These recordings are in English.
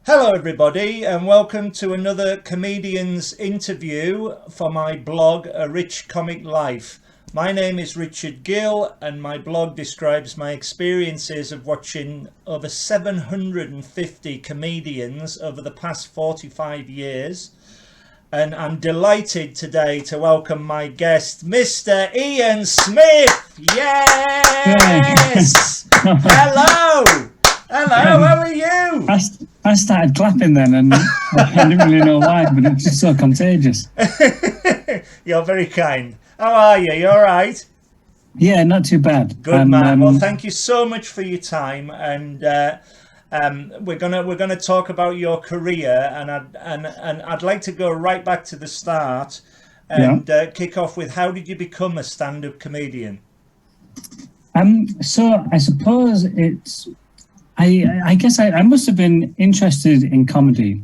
Hello everybody and welcome to another comedian's interview for my blog Arichcomiclife. My name is Richard Gill and my blog describes my experiences of watching over 750 comedians over the past 45 years. And I'm delighted today to welcome my guest, Mr. Ian Smith. Yes! Hello! Hello, how are you? I started clapping then and I didn't really know why, but it's just so contagious. You're very kind. How are you? You all right? Yeah, not too bad. Good man. Well, thank you so much for your time, and we're gonna talk about your career, and I'd like to go right back to the start and kick off with how did you become a stand-up comedian? So I suppose it's. I guess I must have been interested in comedy,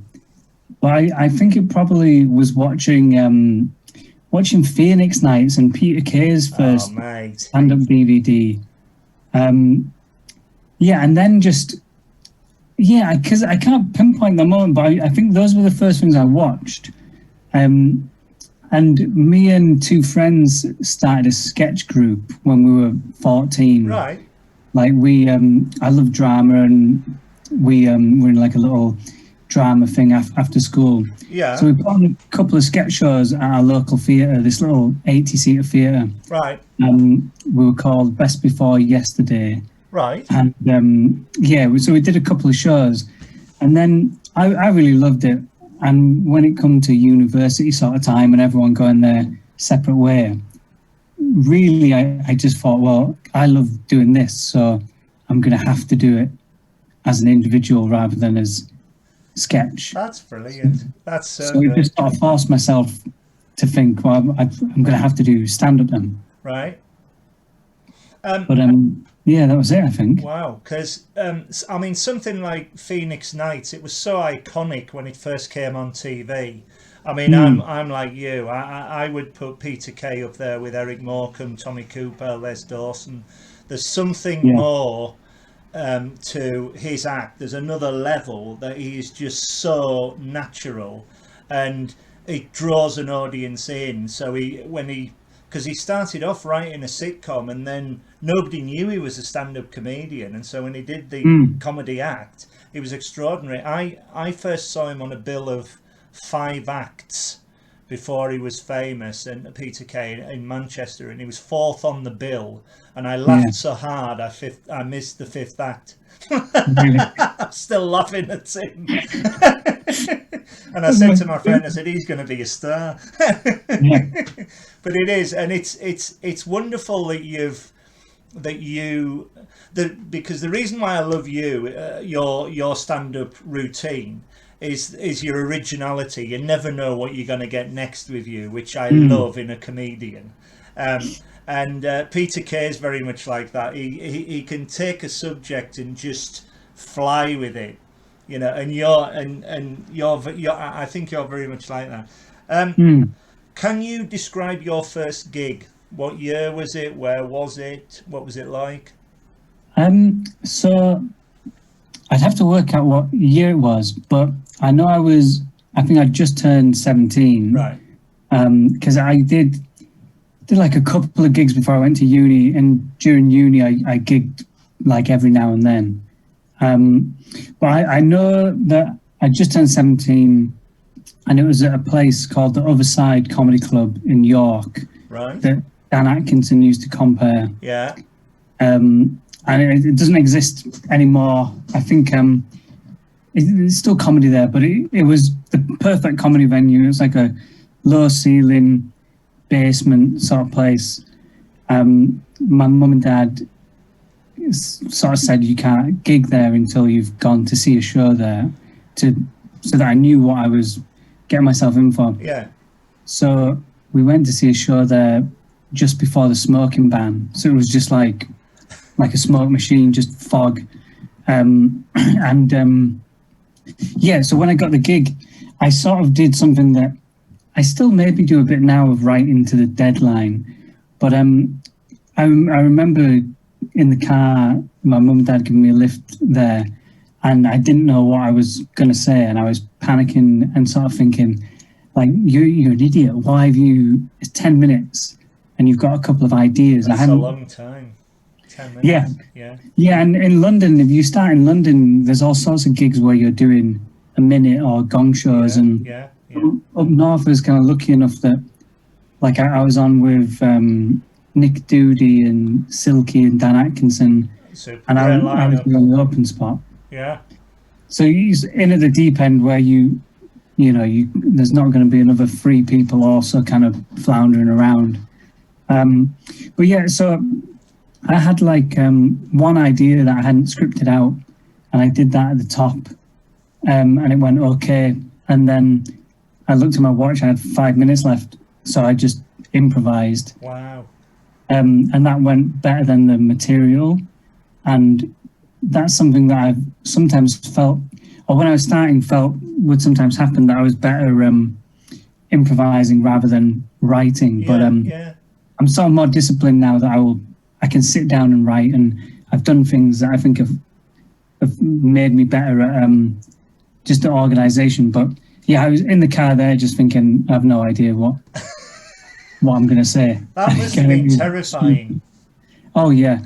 but I think it probably was watching Phoenix Nights and Peter Kay's first stand-up DVD. And then because I can't pinpoint the moment, but I think those were the first things I watched. And me and two friends started a sketch group when we were 14. Right. Like I love drama, and we're in like a little drama thing after school. Yeah. So we put on a couple of sketch shows at our local theatre, this little 80-seater theatre. Right. We were called Best Before Yesterday. Right. And so we did a couple of shows, and then I really loved it. And when it come to university sort of time and everyone going their separate way, really, I just thought, well, I love doing this, so I'm going to have to do it as an individual rather than as sketch. That's brilliant. That's so good. I just sort of forced myself to think, well, I'm going to have to do stand-up then. Right. But that was it, I think. Wow, because I mean, something like Phoenix Nights, it was so iconic when it first came on TV. I mean, I'm like you. I would put Peter Kay up there with Eric Morecambe, Tommy Cooper, Les Dawson. There's something more to his act. There's another level that he is just so natural, and it draws an audience in. So because he started off writing a sitcom, and then nobody knew he was a stand-up comedian, and so when he did the comedy act, it was extraordinary. I first saw him on a bill of 5 acts before he was famous, and Peter Kay in Manchester, and he was 4th on the bill, and I laughed so hard I missed the 5th act. Really? I'm still laughing at him. And I said to my friend, I said, he's going to be a star. But it is, and it's wonderful because the reason why I love your stand-up routine is your originality. You never know what you're going to get next with you, which I love in a comedian. And Peter Kay is very much like that. He can take a subject and just fly with it, you know. And you're I think you're very much like that. Can you describe your first gig? What year was it? Where was it? What was it like? So I'd have to work out what year it was, but I know I think I just turned 17. Right. Because I did like a couple of gigs before I went to uni, and during uni I gigged like every now and then. But I know that I just turned 17, and it was at a place called the Other Side Comedy Club in York. Right. That Dan Atkinson used to compare. Yeah. And it doesn't exist anymore. I think it's still comedy there, but it was the perfect comedy venue. It was like a low ceiling basement sort of place. My mum and dad sort of said you can't gig there until you've gone to see a show there, so that I knew what I was getting myself in for. Yeah. So we went to see a show there just before the smoking ban. So it was just like a smoke machine, just fog. So when I got the gig, I sort of did something that I still maybe do a bit now of writing to the deadline. But I remember in the car, my mum and dad giving me a lift there, and I didn't know what I was going to say, and I was panicking and sort of thinking, like, you're an idiot. Why have you? It's 10 minutes, and you've got a couple of ideas. That's a long time. 10 minutes. Yeah. And in London, if you start in London, there's all sorts of gigs where you're doing a minute or gong shows, and up north is kind of lucky enough that, like, I was on with Nick Doody and Silky and Dan Atkinson, and I was doing the open spot. Yeah. So you're in at the deep end where there's not going to be another 3 people also kind of floundering around. But yeah, so I had like one idea that I hadn't scripted out, and I did that at the top, and it went okay. And then I looked at my watch, I had 5 minutes left, so I just improvised. Wow. And that went better than the material. And that's something that I've sometimes felt, or when I was starting felt would sometimes happen, that I was better improvising rather than writing. But I'm sort of more disciplined now that I can sit down and write, and I've done things that I think have made me better at just the organisation. But yeah, I was in the car there just thinking, I have no idea what I'm going to say. That must have been terrifying. Oh yeah.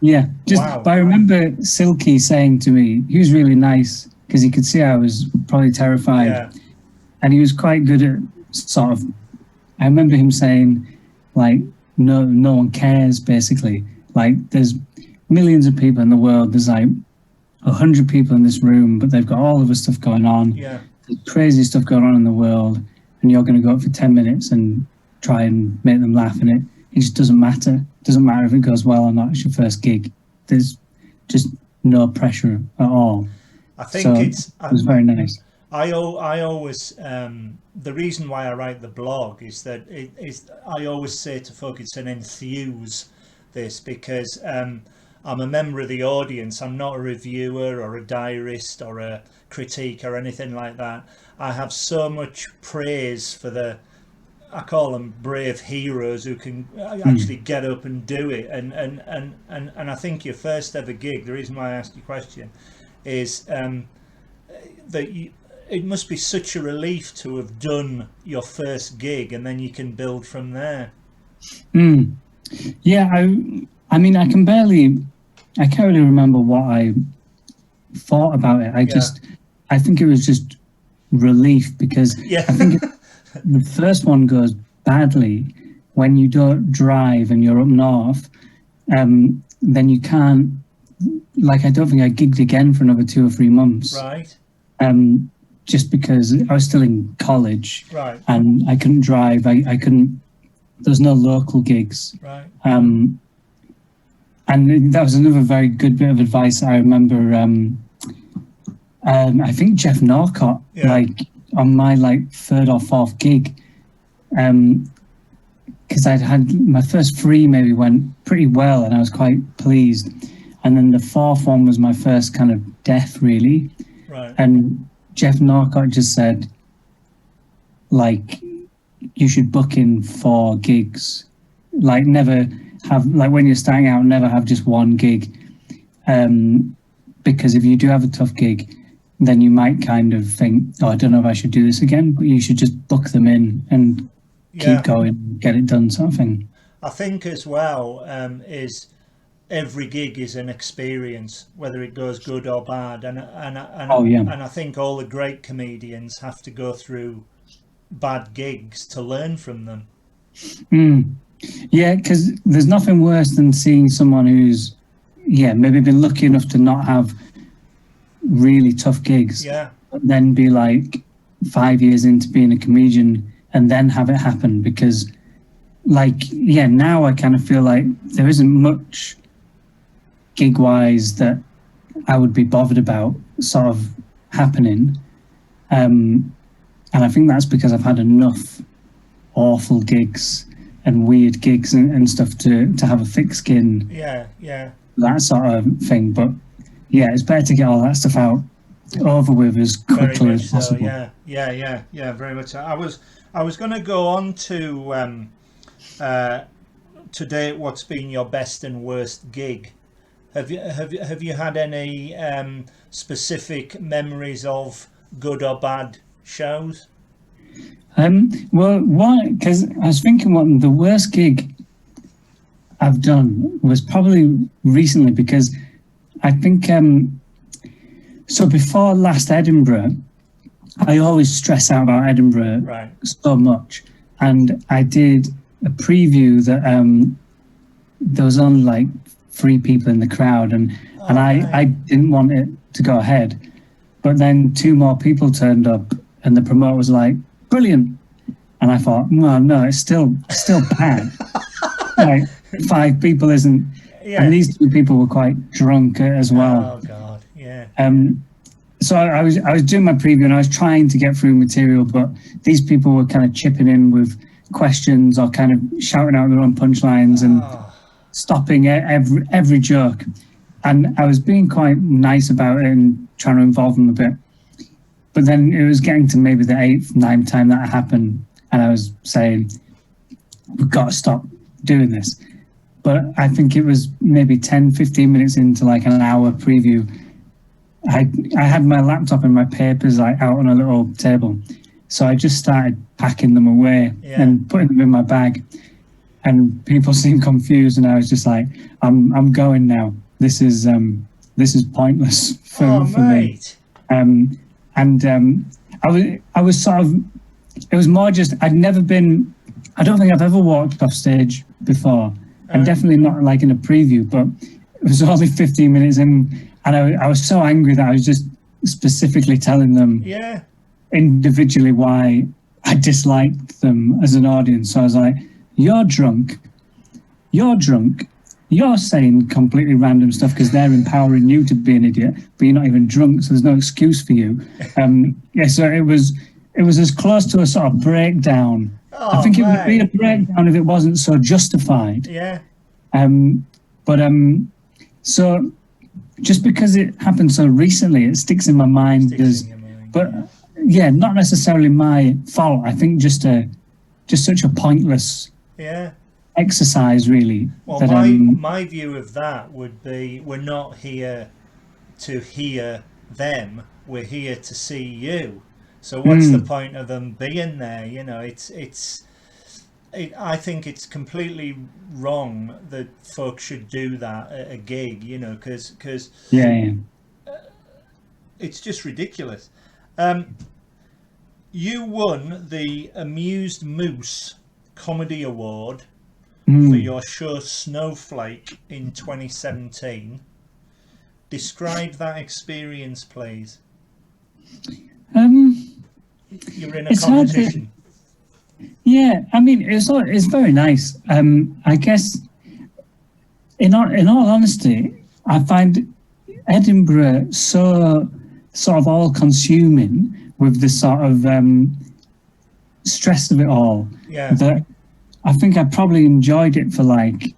Yeah, but I remember Silky saying to me, he was really nice because he could see I was probably terrified, and he was quite good at sort of, I remember him saying, like, no one cares, basically. Like, there's millions of people in the world, there's like 100 people in this room, but they've got all of the stuff going on. Yeah. There's crazy stuff going on in the world, and you're going to go up for 10 minutes and try and make them laugh, and it just doesn't matter. It doesn't matter if it goes well or not. It's your first gig. There's just no pressure at all. I think it was very nice. I always the reason why I write the blog is that I always say to folk it's an enthuse this, because I'm a member of the audience. I'm not a reviewer or a diarist or a critique or anything like that. I have so much praise for I call them brave heroes who can actually get up and do it. And I think your first ever gig, the reason why I asked you a question is that it must be such a relief to have done your first gig, and then you can build from there. Yeah, I mean, I can't really remember what I thought about it. I think it was just relief, because I think the first one goes badly when you don't drive and you're up north. Then you can't, like, I don't think I gigged again for another 2 or 3 months. Right. Just because I was still in college. Right. And I couldn't drive. I couldn't. There was no local gigs. Right. And that was another very good bit of advice I remember. I think Jeff Norcott, like, on my like 3rd or 4th gig, because I'd had my first 3 maybe went pretty well, and I was quite pleased, and then the 4th one was my first kind of death, really. Right. And Jeff Norcott just said, like, you should book in 4 gigs, like, never have, like, when you're starting out, never have just 1 gig, because if you do have a tough gig, then you might kind of think, oh, I don't know if I should do this again, but you should just book them in and keep going, get it done, sort of thing. I think as well, is every gig is an experience, whether it goes good or bad. And I think all the great comedians have to go through bad gigs to learn from them. Yeah, because there's nothing worse than seeing someone who's, maybe been lucky enough to not have really tough gigs, but then be like 5 years into being a comedian and then have it happen, because, like, now I kind of feel like there isn't much gig wise that I would be bothered about sort of happening, and I think that's because I've had enough awful gigs and weird gigs and stuff to have a thick skin, that sort of thing. But it's better to get all that stuff over with as quickly as possible. So, yeah, very much so. I was going to go on to today, what's been your best and worst gig, Have you had any specific memories of good or bad shows? Well, why? Because I was thinking, what the worst gig I've done was probably recently, because I think so before last Edinburgh, I always stress out about Edinburgh Right. so much, and I did a preview that there was only like 3 people in the crowd, and I didn't want it to go ahead, but then 2 more people turned up, and the promoter was like, "Brilliant," and I thought, well, no, it's still bad. Like 5 people isn't, Yeah. and these 2 people were quite drunk as well. Oh God, yeah. So I was doing my preview, and I was trying to get through material, but these people were kind of chipping in with questions or kind of shouting out their own punchlines and stopping every joke. And I was being quite nice about it and trying to involve them a bit. But then it was getting to maybe the 8th, 9th time that happened, and I was saying, we've got to stop doing this. But I think it was maybe 10, 15 minutes into like an hour preview, I had my laptop and my papers like out on a little table. So I just started packing them away and putting them in my bag. And people seemed confused, and I was just like, I'm going now. This is pointless for me. I was sort of, it was more just, I don't think I've ever walked off stage before, and definitely not like in a preview, but it was only 15 minutes in, and I was so angry that I was just specifically telling them individually why I disliked them as an audience. So I was like, you're drunk, you're saying completely random stuff because they're empowering you to be an idiot, but you're not even drunk, so there's no excuse for you. So it was as close to a sort of breakdown. I think it would be a breakdown if it wasn't so justified. So just because it happened so recently, it sticks in my mind not necessarily my fault. I think just such a pointless exercise, really. Well, my view of that would be, we're not here to hear them, we're here to see you. So what's the point of them being there? You know, I think it's completely wrong that folks should do that at a gig, you know, because it's just ridiculous. You won the Amused Moose Comedy Award for your show Snowflake in 2017. Describe that experience, please. You're in a competition. I mean, it's very nice. I guess, in all honesty, I find Edinburgh so sort of all-consuming with the sort of stress of it all that I think I probably enjoyed it for like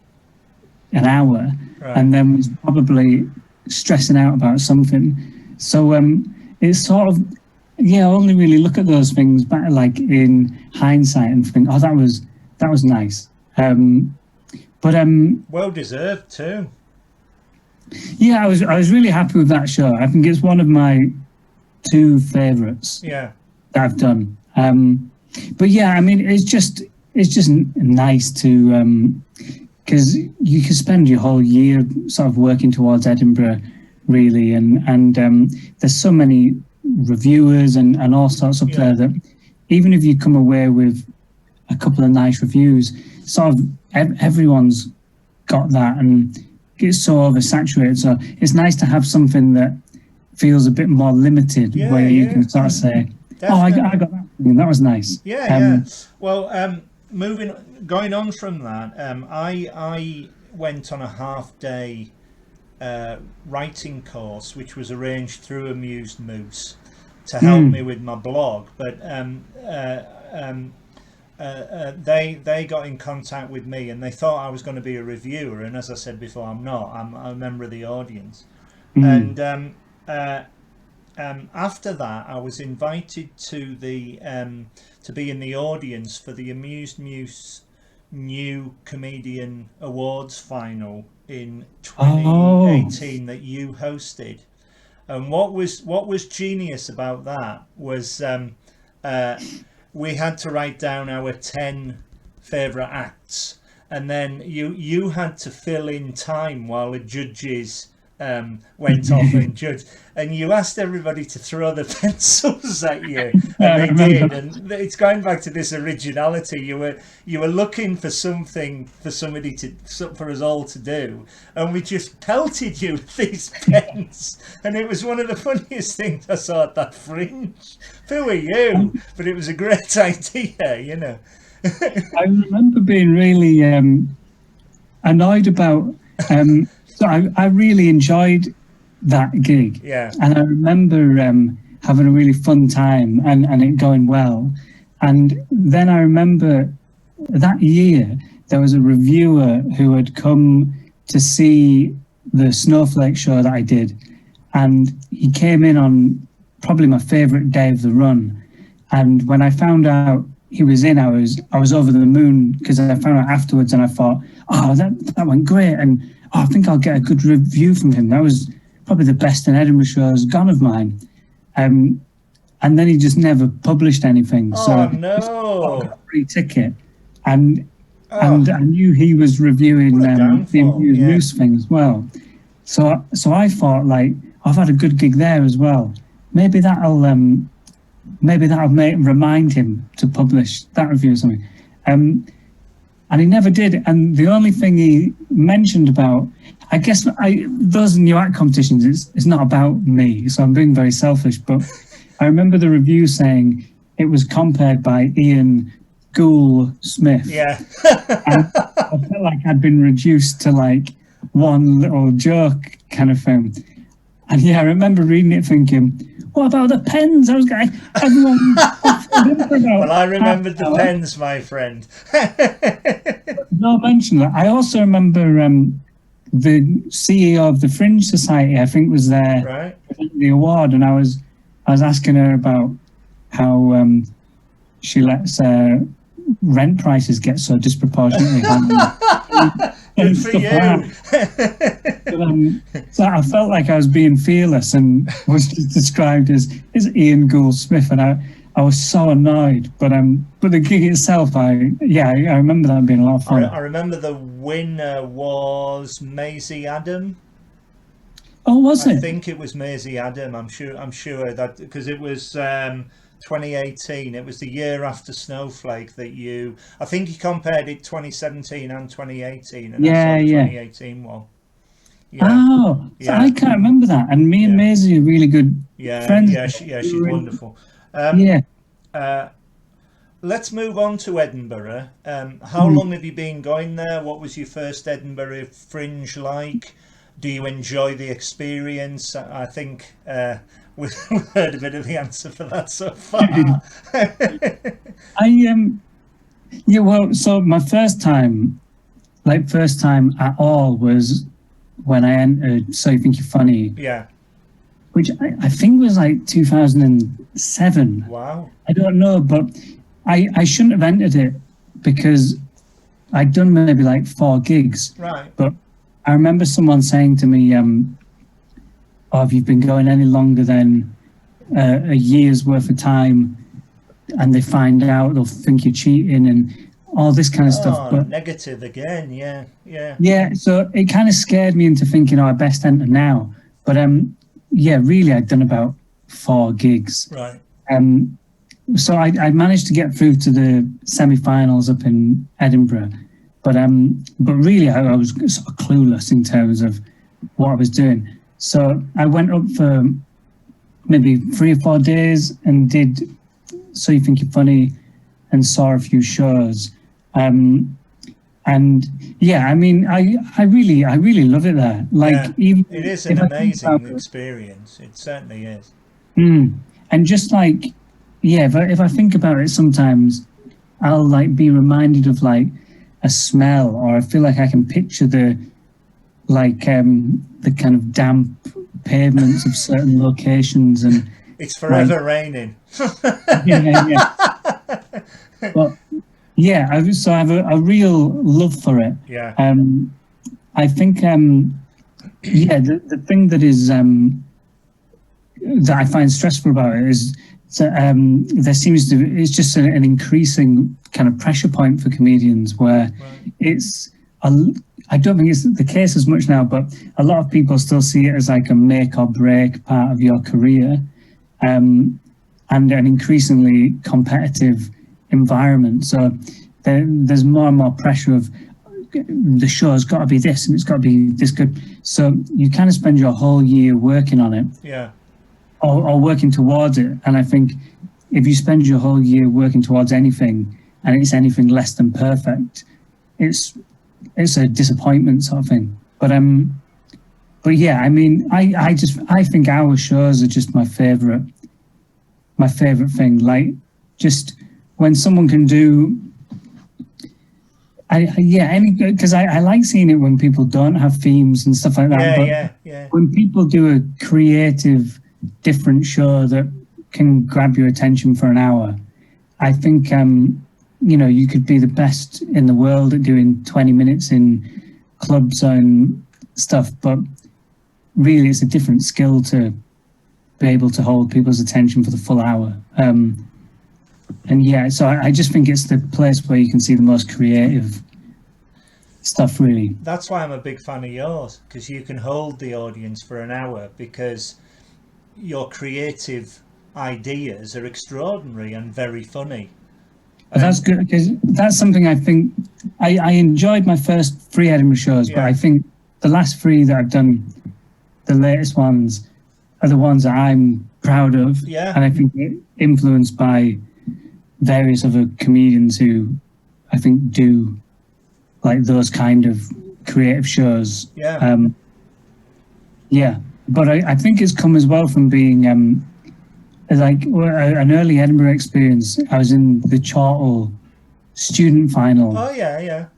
an hour, and then was probably stressing out about something. So it's sort of, I only really look at those things back like in hindsight and think, oh, that was nice. Well deserved too. I was really happy with that show. I think it's one of my 2 favourites that I've done. I mean, it's just nice to, because you can spend your whole year sort of working towards Edinburgh, really, and there's so many reviewers and all sorts up there that even if you come away with a couple of nice reviews, sort of everyone's got that, and it's so oversaturated. So it's nice to have something that feels a bit more limited, where you can sort of say, definitely. I got that thing, that was nice. Well, going on from that, I went on a half-day writing course which was arranged through Amused Moose to help me with my blog, but they got in contact with me, and they thought I was going to be a reviewer, and as I said before, I'm not. I'm a member of the audience. And after that, I was invited to the to be in the audience for the Amused Moose New Comedian Awards final in Oh. 2018 that you hosted. And what was genius about that was we had to write down our 10 favourite acts, and then you had to fill in time while the judges went off and judged, and you asked everybody to throw the pencils at you, and they did. And it's going back to this originality. You were looking for something for somebody for us all to do, and we just pelted you with these pens, and it was one of the funniest things I saw at that Fringe. Who are you? But it was a great idea, you know. I remember being really annoyed about. So I really enjoyed that gig. Yeah. And I remember having a really fun time and it going well. And then I remember that year there was a reviewer who had come to see the Snowflake show that I did. And he came in on probably my favourite day of the run. And when I found out he was in, I was over the moon, because I found out afterwards and I thought, oh, that went great. And I think I'll get a good review from him. That was probably the best an Edinburgh show has gone of mine. And then he just never published anything. Oh, so no. I got a free ticket. And I knew he was reviewing the Infused Moose thing as well. So I thought, like, I've had a good gig there as well. Maybe that'll remind him to publish that review or something. And he never did. And the only thing he mentioned about, I guess, those new act competitions, it's not about me, so I'm being very selfish. But I remember the review saying it was compared by Ian Gould-Smith. Yeah. And I felt like I'd been reduced to like one little joke kind of thing. And yeah, I remember reading it thinking, what about the pens? I was going, everyone. Well, I remembered the pens, my friend. No mention that. I also remember the CEO of the Fringe Society, I think, was there, right, presenting the award, and I was asking her about how she lets rent prices get so disproportionately high. Good for you. So I felt like I was being fearless and was described as Ian Gould-Smith, and I was so annoyed. But the gig itself, I remember that being a lot of fun. I remember the winner was Maisie Adam. Oh, was it? I think it was Maisie Adam. I'm sure that, because it was 2018. It was the year after Snowflake that I think you compared it 2017 and 2018, and that's the 2018 one. Yeah. Oh, so I can't remember that. And me and Maisie are really good friends. Yeah, she's wonderful. Let's move on to Edinburgh. How long have you been going there? What was your first Edinburgh Fringe like? Do you enjoy the experience? I think we've heard a bit of the answer for that so far. So my first time at all was when I entered So You Think You're Funny. Yeah. Which I think was like 2007. Wow. I don't know, but I shouldn't have entered it because I'd done maybe like 4 gigs. Right. But I remember someone saying to me, if you've been going any longer than a year's worth of time and they find out, they'll think you're cheating and all this kind of stuff. But negative again, yeah. Yeah, so it kind of scared me into thinking, I best enter now. But really, I'd done about 4 gigs. Right. So I managed to get through to the semi-finals up in Edinburgh. But really, I was sort of clueless in terms of what I was doing. So I went up for maybe 3 or 4 days and did So You Think You're Funny and saw a few shows. And yeah, I mean, I really love it there. Like, even it is an amazing experience. It certainly is. And just like, if I think about it, sometimes I'll like be reminded of like a smell, or I feel like I can picture the kind of damp pavements of certain locations, and it's forever raining. But I have a real love for it. Yeah. I think, yeah, the thing that is that I find stressful about it is that there seems to it's just an increasing kind of pressure point for comedians where it's I don't think it's the case as much now, but a lot of people still see it as like a make or break part of your career, and an increasingly competitive environment. So there's more and more pressure of the show's got to be this and it's got to be this good. So you kind of spend your whole year working on it, or working towards it. And I think if you spend your whole year working towards anything and it's anything less than perfect, it's a disappointment sort of thing. But yeah, I mean, I think our shows are just my favorite thing. Like, just when someone can do, because I like seeing it when people don't have themes and stuff like that. But when people do a creative, different show that can grab your attention for an hour, I think you could be the best in the world at doing 20 minutes in clubs and stuff, but really it's a different skill to be able to hold people's attention for the full hour. And yeah, so I just think it's the place where you can see the most creative stuff, really. That's why I'm a big fan of yours, because you can hold the audience for an hour, because your creative ideas are extraordinary and very funny. That's good, because that's something I think I enjoyed my first 3 Edinburgh shows, but I think the last 3 that I've done, the latest ones, are the ones that I'm proud of. And I think they're influenced by various other comedians who I think do like those kind of creative shows. But I think it's come as well from being like an early Edinburgh experience. I was in the Chortle student final. I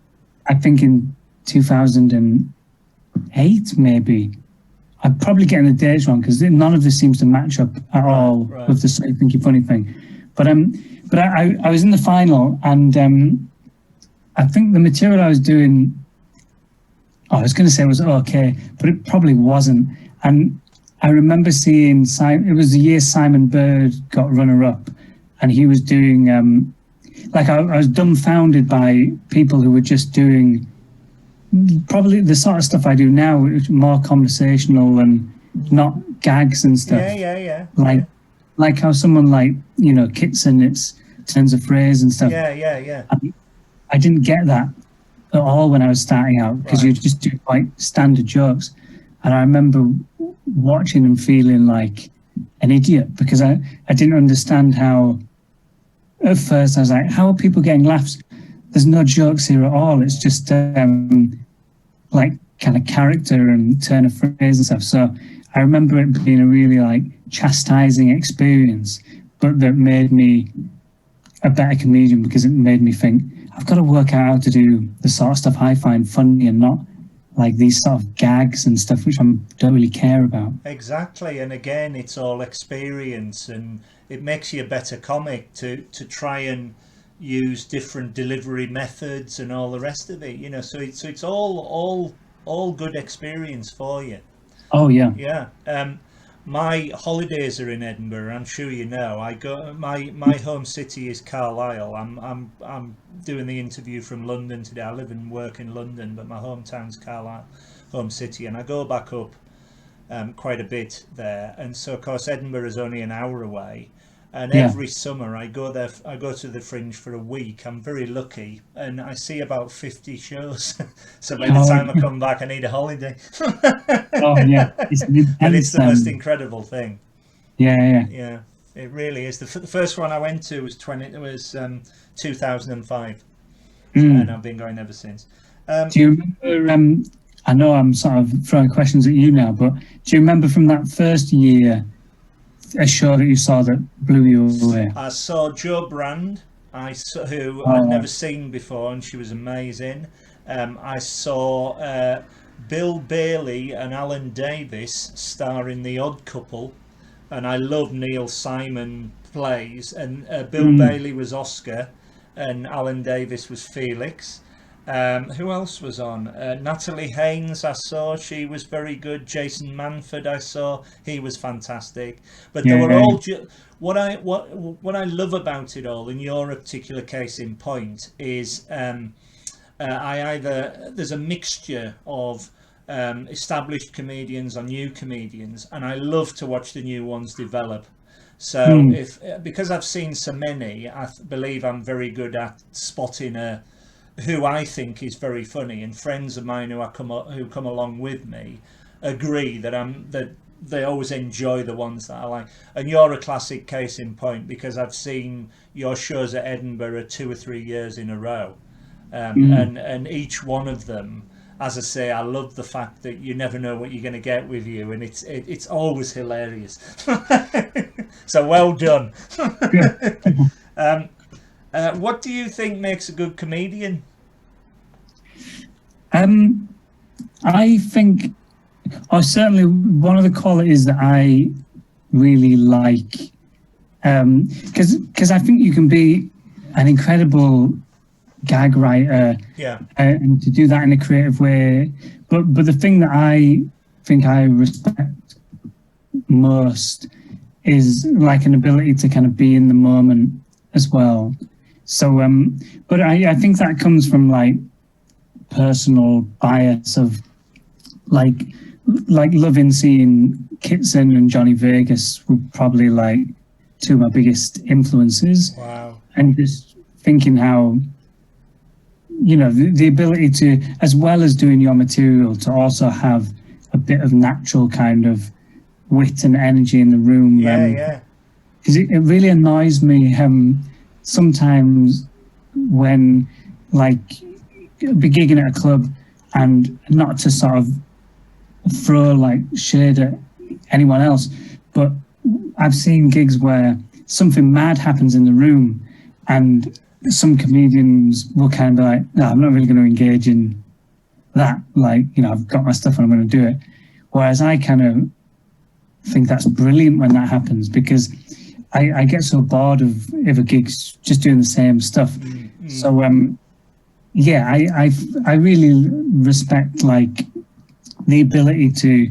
think in 2008, maybe. I'm probably getting the dates wrong because none of this seems to match up at all with the So Thinky Funny thing. But I was in the final, and I think the material I was doing, I was going to say it was okay, but it probably wasn't. And I remember seeing it was the year Simon Bird got runner-up, and he was doing I was dumbfounded by people who were just doing probably the sort of stuff I do now, which is more conversational and not gags and stuff. Like how someone like Kitson, it's turns of phrase and stuff. I didn't get that at all when I was starting out, because you just do quite standard jokes. And I remember watching and feeling like an idiot, because I didn't understand how, at first I was like, how are people getting laughs? There's no jokes here at all. It's just like kind of character and turn of phrase and stuff. So I remember it being a really like chastising experience, but that made me a better comedian, because it made me think, I've got to work out how to do the sort of stuff I find funny and not like these sort of gags and stuff which I don't really care about. Exactly. And again, it's all experience, and it makes you a better comic to try and use different delivery methods and all the rest of it, so it's all good experience for you. My holidays are in Edinburgh. I'm sure you know. I go. My home city is Carlisle. I'm doing the interview from London today. I live and work in London, but my hometown's Carlisle, home city, and I go back up quite a bit there. And so, of course, Edinburgh is only an hour away. And every summer I go there. I go to the Fringe for a week. I'm very lucky, and I see about 50 shows. So by the time I come back, I need a holiday. It's the most incredible thing. Yeah. It really is. The first one I went to was 2005, and I've been going ever since. Do you remember? I know I'm sort of throwing questions at you now, but do you remember from that first year a show that you saw that blew you away? I saw Jo Brand, who I'd never seen before, and she was amazing. I saw Bill Bailey and Alan Davis star in The Odd Couple, and I love Neil Simon plays. And Bill Bailey was Oscar, and Alan Davis was Felix. Who else was on? Natalie Haynes, I saw. She was very good. Jason Manford, I saw. He was fantastic. But they Yeah, were yeah, all what I love about it all, in your particular case in point, is there's a mixture of established comedians or new comedians, and I love to watch the new ones develop. So mm, if because I've seen so many, believe I'm very good at spotting who I think is very funny, and friends of mine who come along with me agree that they always enjoy the ones that I like. And you're a classic case in point, because I've seen your shows at Edinburgh 2 or 3 years in a row, mm. and each one of them, as I say, I love the fact that you never know what you're going to get with you, and it's always hilarious. So well done. Good. What do you think makes a good comedian? Um, I think, or certainly one of the qualities that I really like, because I think you can be an incredible gag writer, Yeah, and to do that in a creative way. But the thing that I think I respect most is like an ability to kind of be in the moment as well. So, but I think that comes from like personal bias of like loving seeing Kitson and Johnny Vegas were probably like two of my biggest influences, wow. and just thinking how, you know, the ability to, as well as doing your material, to also have a bit of natural kind of wit and energy in the room. Yeah, yeah. Because it really annoys me sometimes when like be gigging at a club, and not to sort of throw like shade at anyone else, but I've seen gigs where something mad happens in the room, and some comedians will kind of be like, no, I'm not really going to engage in that. Like, you know, I've got my stuff and I'm going to do it. Whereas I kind of think that's brilliant when that happens, because I get so bored of if a gig's just doing the same stuff. Mm-hmm. So, yeah, I really respect like the ability to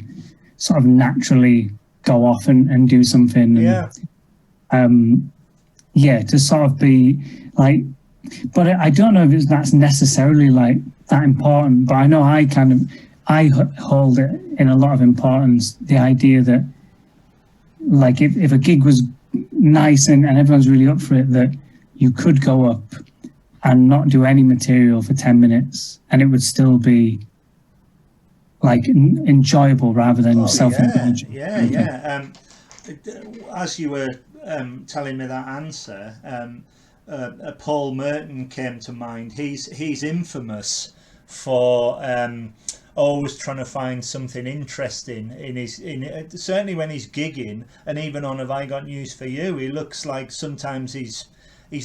sort of naturally go off and do something. Yeah. And, yeah, to sort of be like, but I don't know if that's necessarily like that important, but I know I hold it in a lot of importance, the idea that like if a gig was nice and everyone's really up for it, that you could go up and not do any material for 10 minutes and it would still be like enjoyable rather than self-indulgent. Yeah. As you were telling me that answer, Paul Merton came to mind. He's infamous for always trying to find something interesting certainly when he's gigging, and even on Have I Got News for You, he looks like sometimes he's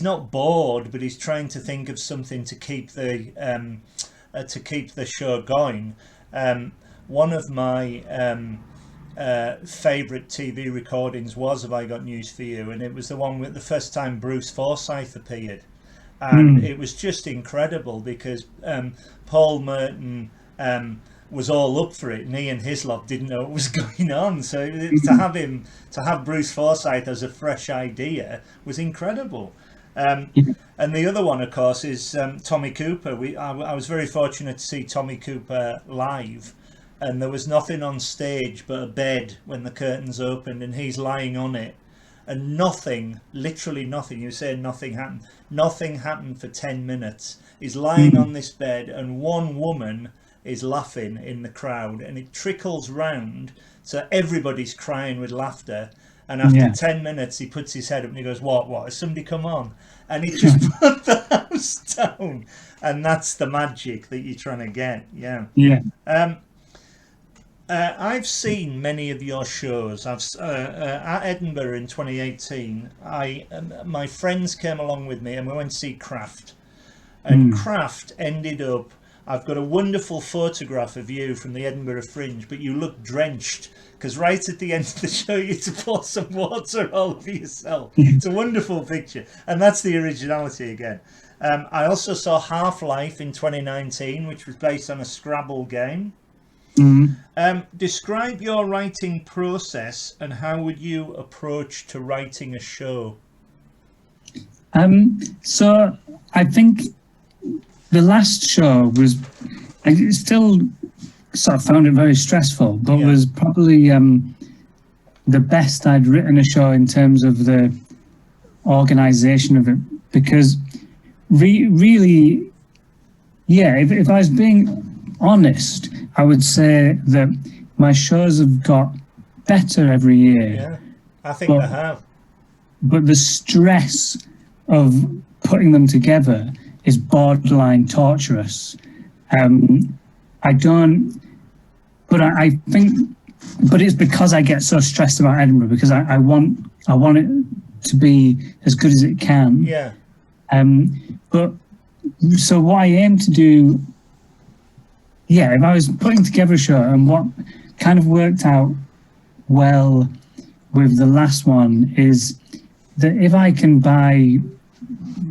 not bored, but he's trying to think of something to keep the show going. One of my favourite TV recordings was Have I Got News for You, and it was the one with the first time Bruce Forsyth appeared, and it was just incredible because Paul Merton was all up for it, and he and Hislop didn't know what was going on, so to have Bruce Forsyth as a fresh idea was incredible. And the other one, of course, is Tommy Cooper. I was very fortunate to see Tommy Cooper live, and there was nothing on stage but a bed when the curtains opened, and he's lying on it, and nothing, literally nothing. You say nothing happened. Nothing happened for 10 minutes. He's lying on this bed, and one woman is laughing in the crowd, and it trickles round, so everybody's crying with laughter. And after 10 minutes, he puts his head up and he goes, what, has somebody come on? And he just put the house down. And that's the magic that you're trying to get. Yeah. I've seen many of your shows. At Edinburgh in 2018, my friends came along with me and we went to see Kraft. And Kraft ended up, I've got a wonderful photograph of you from the Edinburgh Fringe, but you look drenched, because right at the end of the show you had to pour some water all over yourself. It's a wonderful picture, and that's the originality again. I also saw Half-Life in 2019, which was based on a Scrabble game. Describe your writing process and how would you approach to writing a show? So I think the last show was, I still sort of found it very stressful, but was probably the best I'd written a show in terms of the organization of it, because really, if I was being honest, I would say that my shows have got better every year. Yeah, I think they have. But the stress of putting them together is borderline torturous. I think, but it's because I get so stressed about Edinburgh, because I want it to be as good as it can. Yeah. But so what I aim to do, if I was putting together a show, and what kind of worked out well with the last one is that if I can by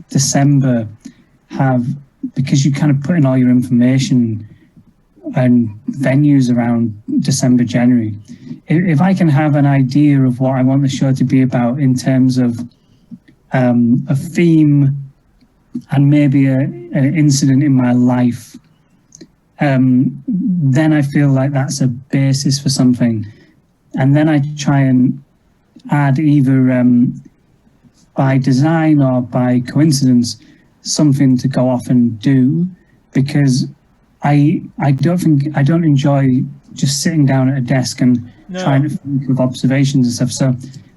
December because you kind of put in all your information and venues around December, January, if I can have an idea of what I want the show to be about in terms of a theme and maybe an incident in my life, then I feel like that's a basis for something. And then I try and add either by design or by coincidence something to go off and do, because I don't enjoy just sitting down at a desk and trying to think of observations and stuff. So,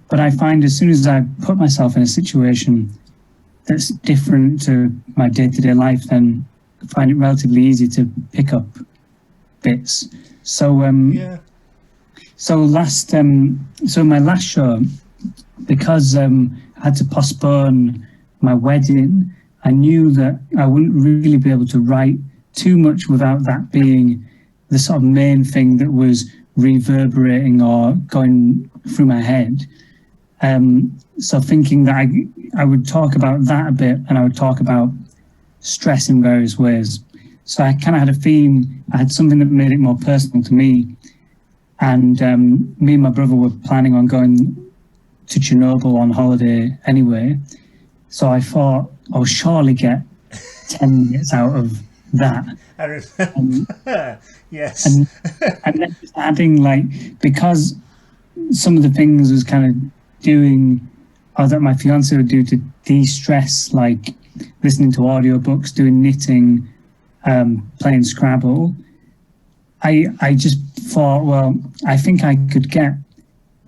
but I find as soon as I put myself in a situation that's different to my day-to-day life, then I find it relatively easy to pick up bits. So so my last show, because I had to postpone my wedding, I knew that I wouldn't really be able to write too much without that being the sort of main thing that was reverberating or going through my head. So thinking that I would talk about that a bit, and I would talk about stress in various ways. So I kind of had a theme. I had something that made it more personal to me. And me and my brother were planning on going to Chernobyl on holiday anyway. So I thought I'll surely get 10 minutes out of that. I remember. Yes. And then just adding, because some of the things I was kind of doing, or that my fiance would do to de-stress, like listening to audiobooks, doing knitting, playing Scrabble, I just thought, well, I think I could get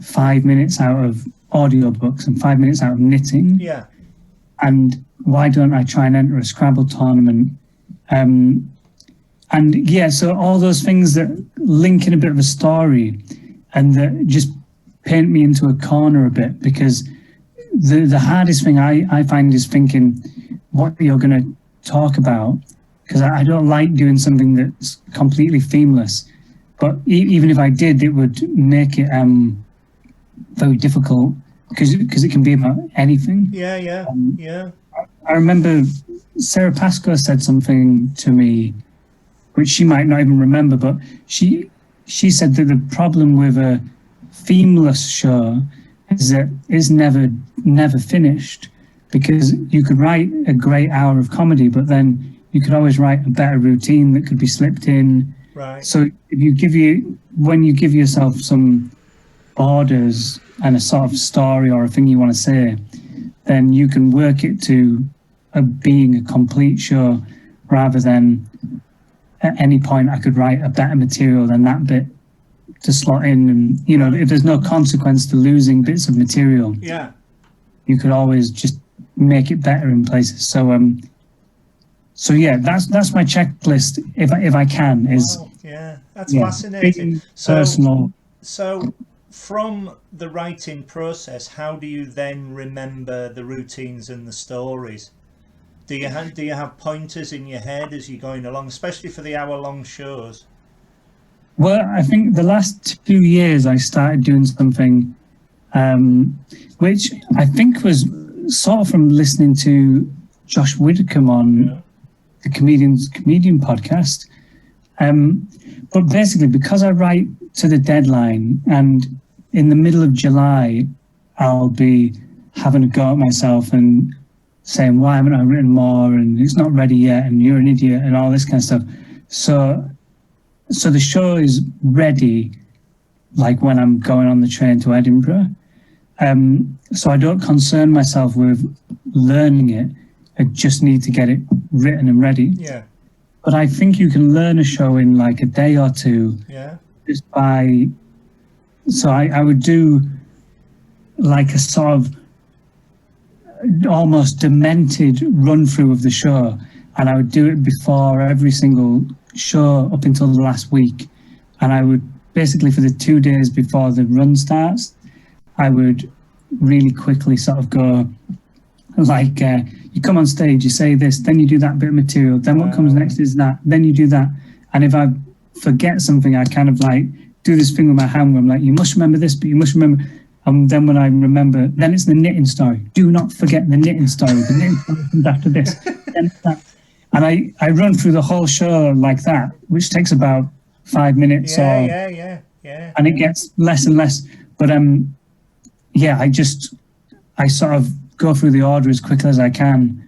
5 minutes out of audiobooks and 5 minutes out of knitting. Yeah. And why don't I try and enter a Scrabble tournament? So all those things that link in a bit of a story and that just paint me into a corner a bit, because the hardest thing I find is thinking what you're going to talk about, because I don't like doing something that's completely themeless. But even if I did, it would make it very difficult, because it can be about anything. Yeah. I remember Sarah Pascoe said something to me, which she might not even remember, but she said that the problem with a themeless show is that it's never finished, because you could write a great hour of comedy, but then you could always write a better routine that could be slipped in. Right. So when you give yourself some borders and a sort of story or a thing you want to say, then you can work it to being a complete show, rather than at any point I could write a better material than that bit to slot in. And, if there's no consequence to losing bits of material, you could always just make it better in places. So that's my checklist. If I can, is that's fascinating. Personal. So from the writing process, how do you then remember the routines and the stories? Do you have pointers in your head as you're going along, especially for the hour-long shows? Well, I think the last 2 years I started doing something which I think was sort of from listening to Josh Widdicombe on the Comedian podcast. But basically, because I write to the deadline, and in the middle of July, I'll be having a go at myself and saying, why haven't I written more? And it's not ready yet, and you're an idiot, and all this kind of stuff. So the show is ready, like when I'm going on the train to Edinburgh. So I don't concern myself with learning it. I just need to get it written and ready. Yeah. But I think you can learn a show in like a day or two. Yeah. Just by. So I would do like a sort of almost demented run through of the show, and I would do it before every single show up until the last week. And I would basically, for the 2 days before the run starts, I would really quickly sort of go like, you come on stage, you say this, then you do that bit of material, then what comes next is that, then you do that. And if I forget something, I kind of like do this thing with my hand where I'm like, you must remember this, but you must remember. And then when I remember, then it's the knitting story. Do not forget the knitting story. The knitting story comes after this. Then that. And I run through the whole show like that, which takes about 5 minutes. Yeah. And it gets less and less. But I sort of go through the order as quickly as I can,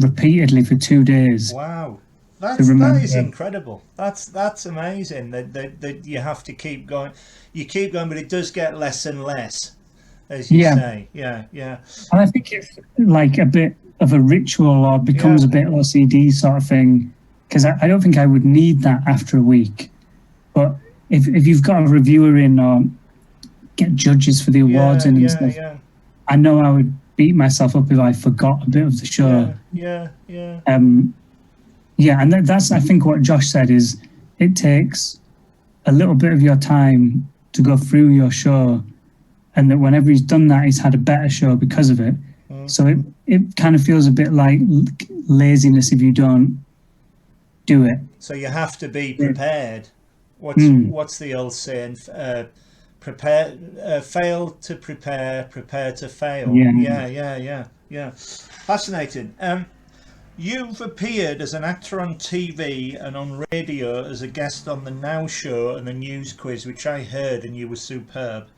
repeatedly for 2 days. Wow. That is incredible. That's amazing that you have to keep going. You keep going, but it does get less and less, as you say. Yeah. And I think it's like a bit of a ritual, or becomes a bit OCD sort of thing, because I don't think I would need that after a week. But if you've got a reviewer in or get judges for the awards and stuff, I know I would beat myself up if I forgot a bit of the show. Yeah. And that's, I think, what Josh said is it takes a little bit of your time to go through your show, and that whenever he's done that, he's had a better show because of it. So it kind of feels a bit like laziness if you don't do it. So you have to be prepared. What's the old saying? Fail to prepare to fail. Yeah. Fascinating. You've appeared as an actor on TV and on radio as a guest on the Now Show and the News Quiz, which I heard, and you were superb.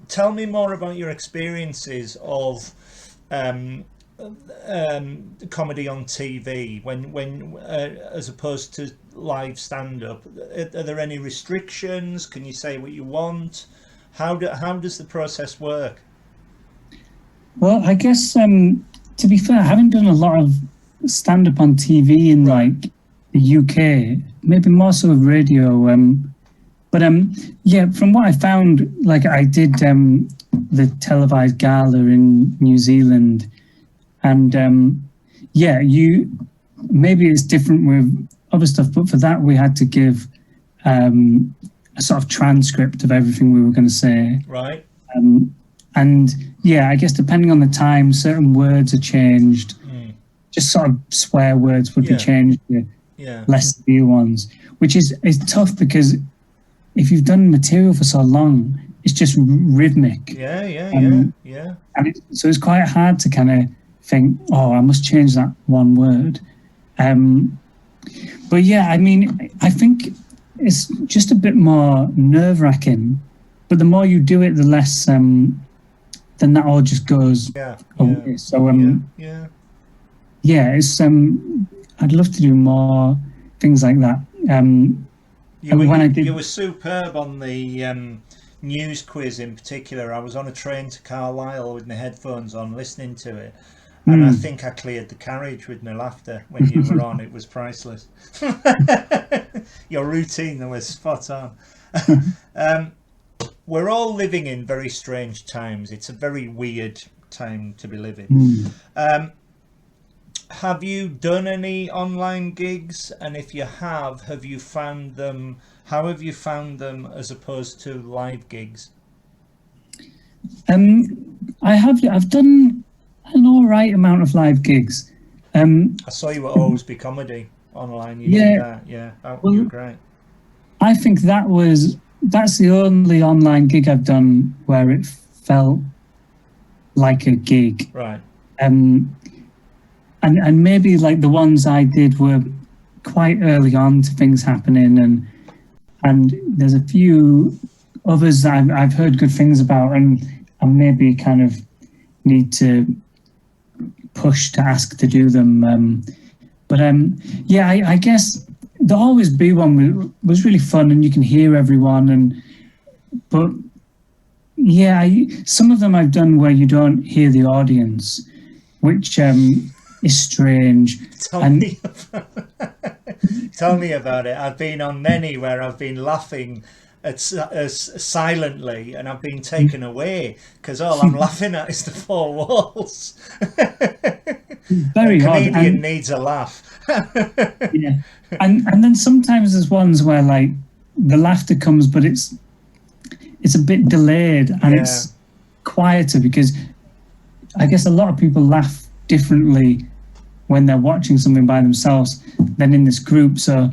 Tell me more about your experiences of comedy on TV when as opposed to live stand-up. Are there any restrictions? Can you say what you want? How does the process work? Well, I guess to be fair, I haven't done a lot of stand-up on TV in like the UK, maybe more so with radio. But from what I found, like I did the televised gala in New Zealand, and maybe it's different with other stuff, but for that we had to give a sort of transcript of everything we were going to say. Right. I guess depending on the time, certain words are changed. Just sort of swear words would be changed to less severe ones, which is tough because if you've done material for so long, it's just rhythmic. And so it's quite hard to kind of think, I must change that one word. But I think it's just a bit more nerve-wracking. But the more you do it, the less then that all just goes away. So it's I'd love to do more things like that. You were superb on the News Quiz in particular. I was on a train to Carlisle with my headphones on, listening to it, and I think I cleared the carriage with my laughter when you were on. It was priceless. Your routine was spot on. We're all living in very strange times. It's a very weird time to be living. Have you done any online gigs? And if you have you found them? How have you found them as opposed to live gigs? I've done an all right amount of live gigs. I saw you at Oarsby Comedy online. You did that. Yeah, you were great. I think that's the only online gig I've done where it felt like a gig. Right. and maybe like the ones I did were quite early on to things happening, and there's a few others that I've heard good things about, and maybe kind of need to push to ask to do them. But yeah, I guess the Always Be one was really fun, and you can hear everyone, but yeah, some of them I've done where you don't hear the audience, which is strange. Tell me about it. I've been on many where I've been laughing silently, and I've been taken away because all I'm laughing at is the four walls. Very a odd. comedian needs a laugh. Yeah, and then sometimes there's ones where like the laughter comes, but it's a bit delayed and it's quieter, because I guess a lot of people laugh differently when they're watching something by themselves than in this group. So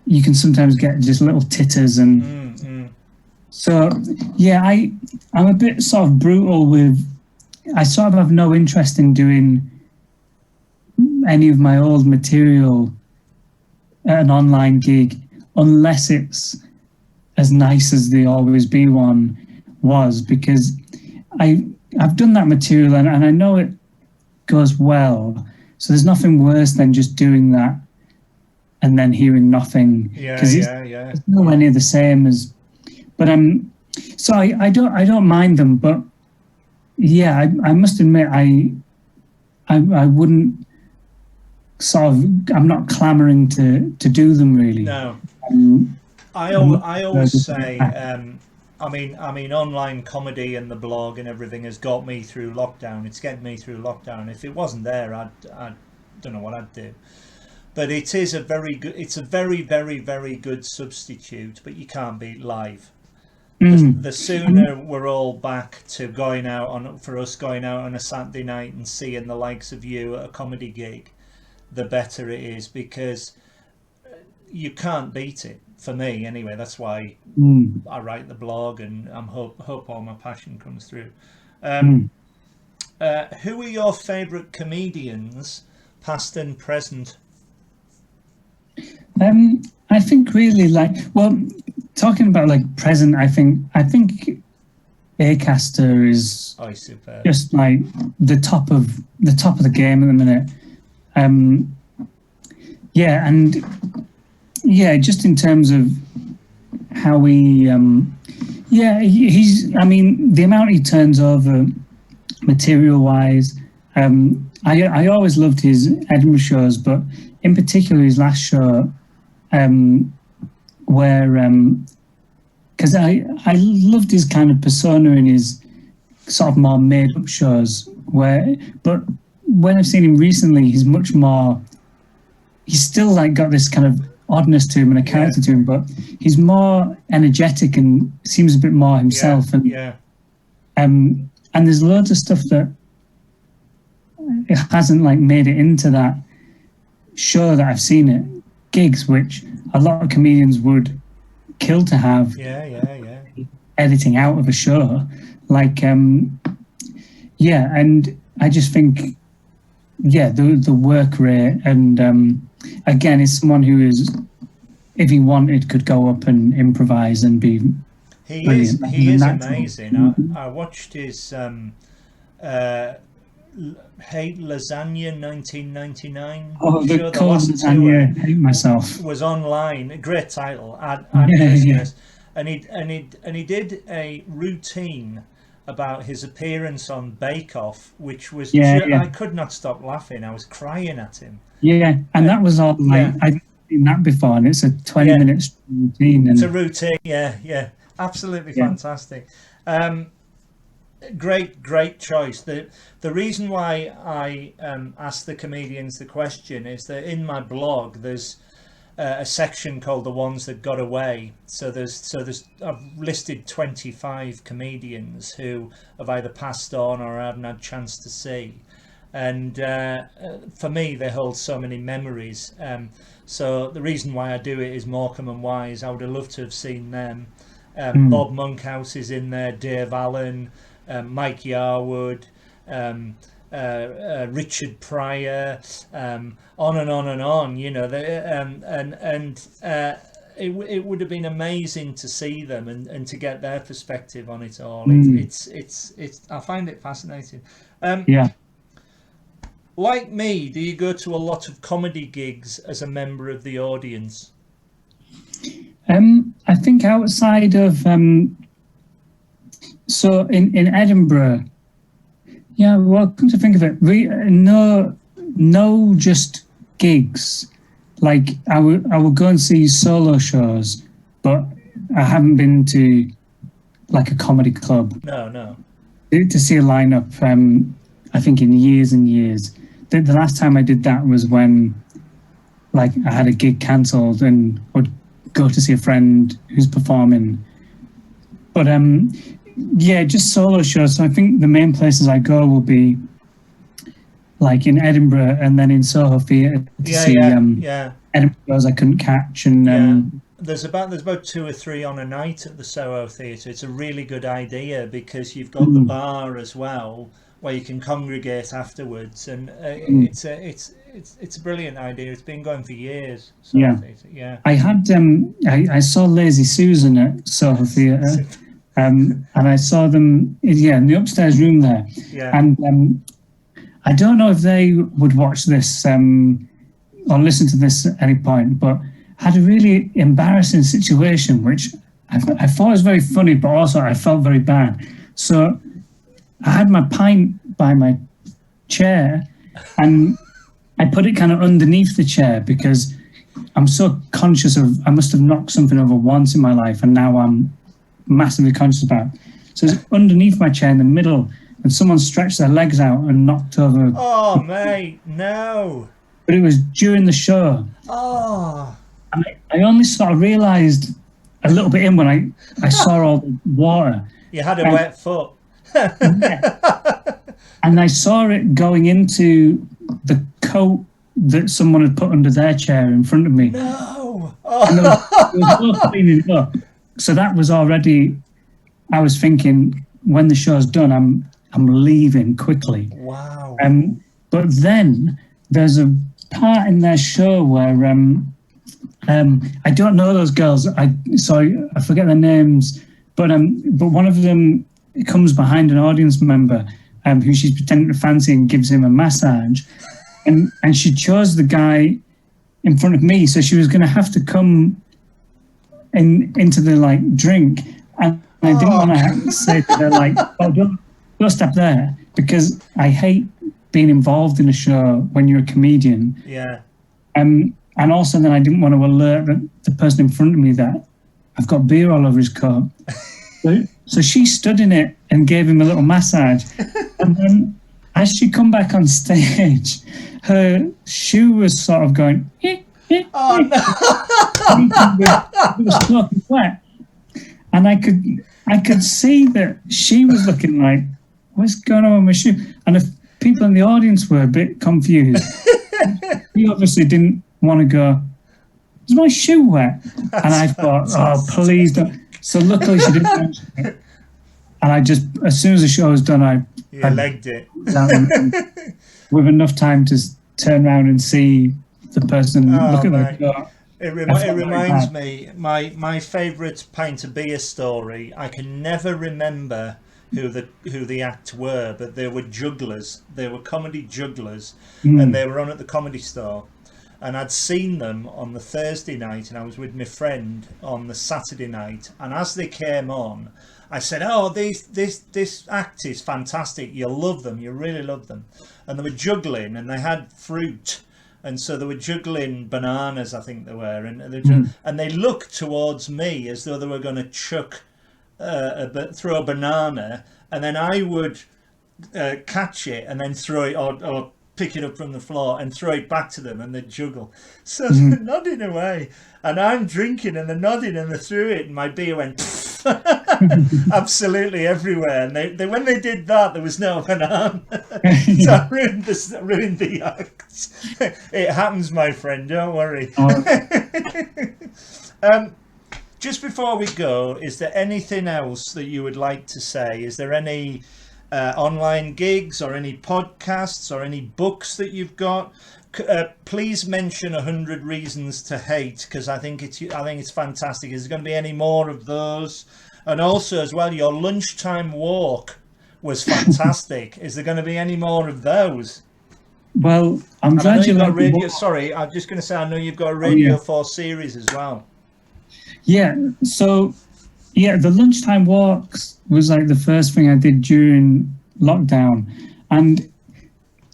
you can sometimes get just little titters, and so yeah, I'm a bit sort of brutal with. I sort of have no interest in doing any of my old material at an online gig unless it's as nice as the Always Be one was, because I've done that material and I know it goes well. So there's nothing worse than just doing that and then hearing nothing. It's nowhere near the same as. But so I don't mind them, but yeah, I must admit I wouldn't sort of. I'm not clamoring to do them really. No. I always say, I mean, online comedy and the blog and everything has got me through lockdown. It's getting me through lockdown. If it wasn't there, I don't know what I'd do. But it is a very good. It's a very, very, very good substitute. But you can't beat live. The sooner we're all back to going out on a Saturday night and seeing the likes of you at a comedy gig, the better it is, because you can't beat it. For me, anyway, that's why I write the blog, and I hope all my passion comes through. Who are your favourite comedians, past and present? I think really talking about like present, I think Acaster is superb. Just like the top of the game at the minute. Yeah, and yeah, just in terms of how he's. I mean, the amount he turns over, material-wise. I always loved his Edinburgh shows, but in particular his last show, where because I loved his kind of persona in his sort of more made-up shows. But when I've seen him recently, he's much more. He's still like got this kind of oddness to him and a character to him, but he's more energetic and seems a bit more himself. And there's loads of stuff that it hasn't like made it into that show that I've seen at gigs, which a lot of comedians would kill to have editing out of a show. Like and I just think the work rate, and again, is someone who is, if he wanted, could go up and improvise and be. He is amazing. I watched his Hate Lasagna 1999. Oh, the Cold Lasagna, Hate Myself was online. A great title. And he did a routine about his appearance on Bake Off, which was I could not stop laughing. I was crying at him. Yeah, and that was all like I'd seen that before, and it's a 20-minute routine. It's a routine, absolutely fantastic. Great choice. The reason why I asked the comedians the question is that in my blog there's a section called The Ones That Got Away. So there's I've listed 25 comedians who have either passed on or I haven't had a chance to see. And for me, they hold so many memories. So the reason why I do it is Morecambe and Wise. I would have loved to have seen them. Bob Monkhouse is in there, Dave Allen, Mike Yarwood, Richard Pryor, on and on and on. You know, it would have been amazing to see them and to get their perspective on it all. It's I find it fascinating. Yeah. Like me, do you go to a lot of comedy gigs as a member of the audience? I think outside of so in Edinburgh, yeah. Well, come to think of it, no, just gigs. Like I would go and see solo shows, but I haven't been to like a comedy club. No. To see a lineup. I think in years and years. The last time I did that was when, like, I had a gig cancelled and would go to see a friend who's performing. But yeah, just solo shows. So I think the main places I go will be like in Edinburgh and then in Soho Theatre to see Edinburgh shows I couldn't catch. And there's about 2 or 3 on a night at the Soho Theatre. It's a really good idea because you've got the bar as well, where you can congregate afterwards, and it's a brilliant idea. It's been going for years. Yeah. I had I saw Lazy Susan at Soho Theatre, and I saw them in the upstairs room there. Yeah. And I don't know if they would watch this or listen to this at any point, but had a really embarrassing situation, which I thought was very funny, but also I felt very bad. So I had my pint by my chair and I put it kind of underneath the chair because I'm so conscious of, I must have knocked something over once in my life and now I'm massively conscious about it. So it's underneath my chair in the middle and someone stretched their legs out and knocked over. Oh, mate, no. But it was during the show. Oh. And I only sort of realised a little bit in when I saw all the water. You had a wet foot. And I saw it going into the coat that someone had put under their chair in front of me. No. And there was no cleaning it up. So that was already, I was thinking, when the show's done, I'm leaving quickly. Wow. But then there's a part in their show where I don't know those girls. I forget their names, but one of them comes behind an audience member who she's pretending to fancy and gives him a massage, and she chose the guy in front of me, so she was going to have to come into the like drink, and I didn't want to say to her like, oh, don't stop there, because I hate being involved in a show when you're a comedian. Yeah. And also then I didn't want to alert the person in front of me that I've got beer all over his coat. So she stood in it and gave him a little massage. And then as she come back on stage, her shoe was sort of going, oh, no. It was soaking wet. And I could see that she was looking like, what's going on with my shoe? And if people in the audience were a bit confused, he obviously didn't want to go, is my shoe wet? And I thought, oh, please don't. So luckily she didn't mention it. And I just, as soon as the show was done, I legged it. With enough time to turn around and see the person look at their coat. It reminds me, my favourite pint of beer story, I can never remember who the act were, but they were jugglers. They were comedy jugglers, and they were on at the Comedy Store. And I'd seen them on the Thursday night, and I was with my friend on the Saturday night. And as they came on, I said, "Oh, this act is fantastic. You'll love them. You really love them." And they were juggling, and they had fruit, and so they were juggling bananas, I think they were, and they looked towards me as though they were going to chuck, throw a banana, and then I would catch it and then throw it or pick it up from the floor and throw it back to them, and they'd juggle. So they're nodding away, and I'm drinking, and they're nodding, and they threw it, and my beer went absolutely everywhere. And they when they did that, there was no banana. So I ruined the act. It happens, my friend. Don't worry. Just before we go, is there anything else that you would like to say? Is there any online gigs or any podcasts or any books that you've got, please mention 100 Reasons to Hate, because I think it's fantastic. Is there going to be any more of those? And also as well, your lunchtime walk was fantastic. Is there going to be any more of those? Well, I'm glad you like radio. Sorry, I'm just going to say, I know you've got a Radio 4 series as well. Yeah. So, yeah, the lunchtime walks was like the first thing I did during lockdown, and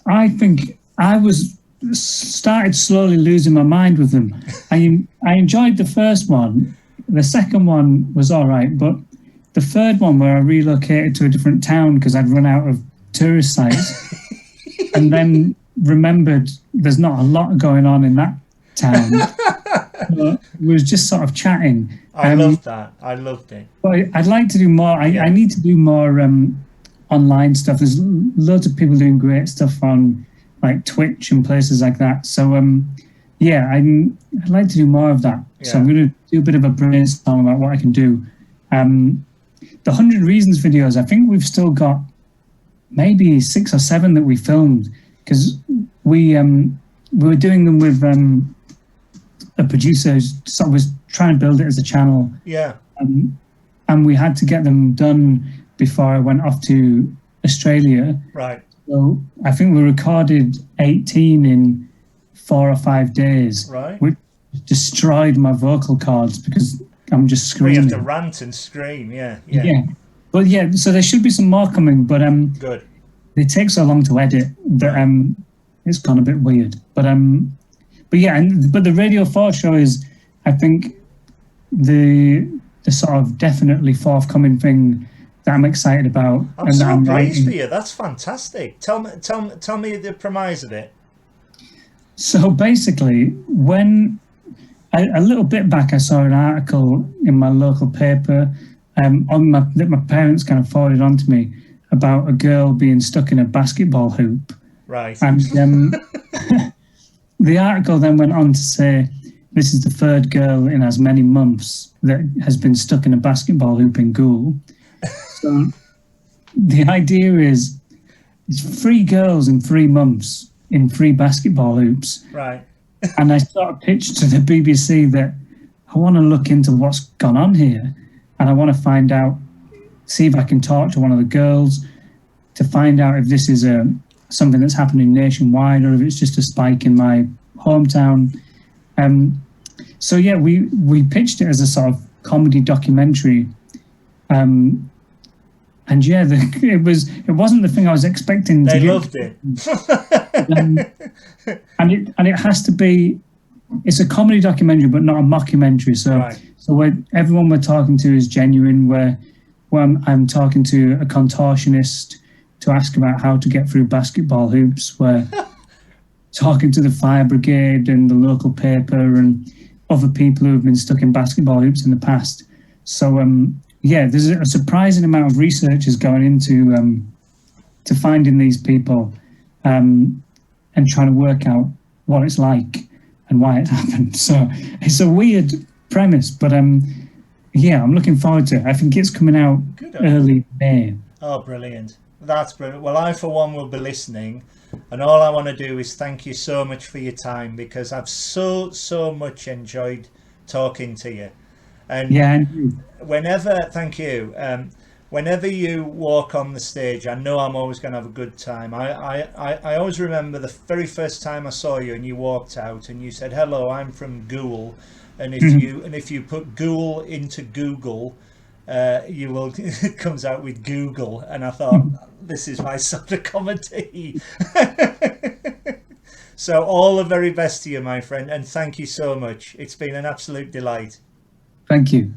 I think I started slowly losing my mind with them. I enjoyed the first one. The second one was all right, but the third one, where I relocated to a different town because I'd run out of tourist sites, and then remembered there's not a lot going on in that town. So we was just sort of chatting. I loved that. I loved it. But I'd like to do more. I need to do more online stuff. There's loads of people doing great stuff on like Twitch and places like that. So I'd like to do more of that. Yeah. So I'm going to do a bit of a brainstorm about what I can do. The 100 Reasons videos, I think we've still got maybe 6 or 7 that we filmed, because we were doing them with a producer who sort of was trying to build it as a channel. Yeah. And we had to get them done before I went off to Australia. Right. So I think we recorded 18 in 4 or 5 days. Right. Which destroyed my vocal cords because I'm just screaming. You have to rant and scream, yeah. But yeah, so there should be some more coming, but good. They take so long to edit that it's gone a bit weird. But yeah, but the Radio 4 show is, I think, the sort of definitely forthcoming thing that I'm excited about. I'm so pleased for you. That's fantastic. Tell me the premise of it. So basically, when a little bit back, I saw an article in my local paper that my parents kind of forwarded on to me about a girl being stuck in a basketball hoop. Right. And the article then went on to say, this is the third girl in as many months that has been stuck in a basketball hoop in Goole. So the idea is it's 3 girls in 3 months in 3 basketball hoops. Right. And I sort of pitched to the BBC that I want to look into what's gone on here, and I want to find out, see if I can talk to one of the girls to find out if this is something that's happening nationwide or if it's just a spike in my hometown. So yeah, we pitched it as a sort of comedy documentary. And yeah, it wasn't the thing I was expecting. They loved it. And it has to be. It's a comedy documentary, but not a mockumentary. So right. So everyone we're talking to is genuine. Where I'm talking to a contortionist to ask about how to get through basketball hoops. We're talking to the fire brigade and the local paper and other people who have been stuck in basketball hoops in the past. So yeah, there's a surprising amount of research is going into to finding these people and trying to work out what it's like and why it happened. So it's a weird premise, but yeah, I'm looking forward to it. I think it's coming out early May. Oh, brilliant. That's brilliant. Well, I, for one, will be listening. And all I want to do is thank you so much for your time, because I've so much enjoyed talking to you. And yeah, thank you. Whenever you walk on the stage, I know I'm always going to have a good time. I always remember the very first time I saw you and you walked out and you said, "Hello, I'm from Goole." And if you put Goole into Google, you will it comes out with Google. And I thought, this is my sort of comedy. So all the very best to you, my friend, and thank you so much. It's been an absolute delight. Thank you.